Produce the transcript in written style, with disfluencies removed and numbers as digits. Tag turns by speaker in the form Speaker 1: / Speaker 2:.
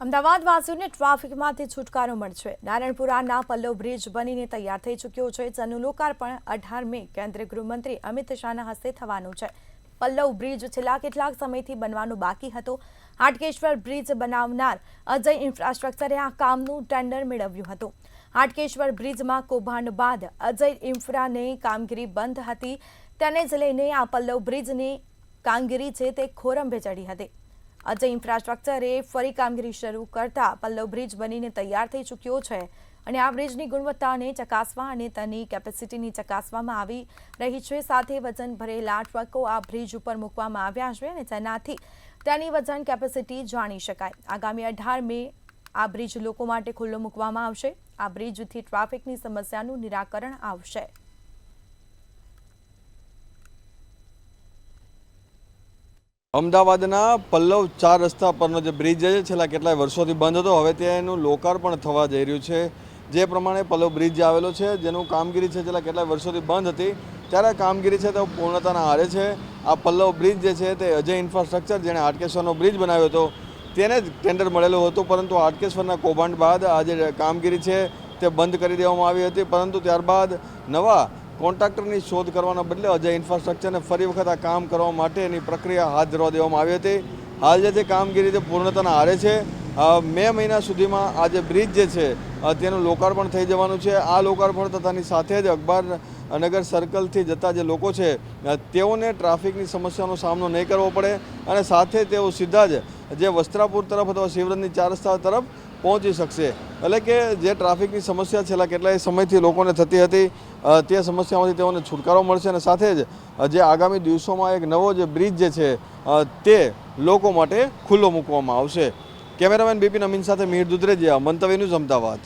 Speaker 1: અમદાવાદવાસીઓને ટ્રાફિકમાંથી છુટકારો મળશે। નારાયણપુરાના પલ્લવ બ્રિજ બનીને તૈયાર થઈ ચૂક્યો છે, જેનું લોકાર્પણ 18 મે કેન્દ્રીય ગૃહમંત્રી અમિત શાહના હસ્તે થવાનું છે। પલ્લવ બ્રિજ છેલ્લા કેટલાક સમયથી બનવાનો બાકી હતો। હાટકેશ્વર બ્રિજ બનાવનાર અજય ઇન્ફ્રાસ્ટ્રક્ચરે આ કામનું ટેન્ડર મેળવ્યું હતું। હાટકેશ્વર બ્રિજમાં કૌભાંડ બાદ અજય ઇન્ફ્રાની કામગીરી બંધ હતી, તેને જ લઈને આ પલ્લવ બ્રિજની કામગીરી છે તે ખોરંભે ચડી હતી। અજય ઇન્ફ્રાસ્ટ્રક્ચરે ફરી કામગીરી શરૂ કરતા પલ્લવ બ્રિજ બનીને તૈયાર થઈ ચૂક્યો છે અને આ બ્રિજની ગુણવત્તાને ચકાસવા અને તેની કેપેસિટીની ચકાસવામાં આવી રહી છે। સાથે વજન ભરેલા ટ્રકો આ બ્રિજ ઉપર મૂકવામાં આવ્યા છે અને તેનાથી તેની વજન કેપેસિટી જાણી શકાય। આગામી 18 મે આ બ્રિજ લોકો માટે ખુલ્લો મૂકવામાં આવશે। આ બ્રિજથી ટ્રાફિકની સમસ્યાનું નિરાકરણ આવશે।
Speaker 2: અમદાવાદના પલ્લવ 4 રસ્તા પરનો જે બ્રિજ છે છેલ્લા કેટલાય વર્ષોથી બંધ હતો, હવે તેનું લોકાર્પણ થવા જઈ રહ્યું છે। જે પ્રમાણે પલ્લવ બ્રિજ આવેલો છે, જેનું કામગીરી છે છેલ્લા કેટલાય વર્ષોથી બંધ હતી, ત્યારે કામગીરી છે તે પૂર્ણતાના આરે છે। આ પલ્લવ બ્રિજ જે છે તે અજય ઇન્ફ્રાસ્ટ્રક્ચર, જેણે હાટકેશ્વરનો બ્રિજ બનાવ્યો હતો, તેને જ ટેન્ડર મળેલું હતું, પરંતુ હાટકેશ્વરના કૌભાંડ બાદ આ જે કામગીરી છે તે બંધ કરી દેવામાં આવી હતી। પરંતુ ત્યારબાદ નવા કોન્ટ્રાક્ટરની શોધ કરવાના બદલે અજય ઇન્ફ્રાસ્ટ્રક્ચરને ફરી વખત આ કામ કરવા માટેની પ્રક્રિયા હાથ ધરવા દેવામાં આવી હતી। હાલ જે કામગીરી તે પૂર્ણતાના આરે છે। મે મહિના સુધીમાં આ જે બ્રિજ જે છે તેનું લોકાર્પણ થઈ જવાનું છે। આ લોકાર્પણ થતાની સાથે જ અકબરનગર સર્કલથી જતા જે લોકો છે તેઓને ટ્રાફિકની સમસ્યાનો સામનો નહીં કરવો પડે અને સાથે તેઓ સીધા જ જે વસ્ત્રાપુર તરફ અથવા શિવરંજની 4 રસ્તા તરફ પહોંચી શકશે। એટલે કે જે ટ્રાફિકની સમસ્યા છેલ્લા કેટલાય સમયથી લોકોને થતી હતી, તે સમસ્યામાંથી તેઓને છુટકારો મળશે અને સાથે જ જે આગામી દિવસોમાં એક નવો જે બ્રિજ જે છે તે લોકો માટે ખુલ્લો મૂકવામાં આવશે। કેમેરામેન બિપિન અમીન સાથે મીર દુધરેજિયા, મંતવ્ય ન્યૂઝ, અમદાવાદ।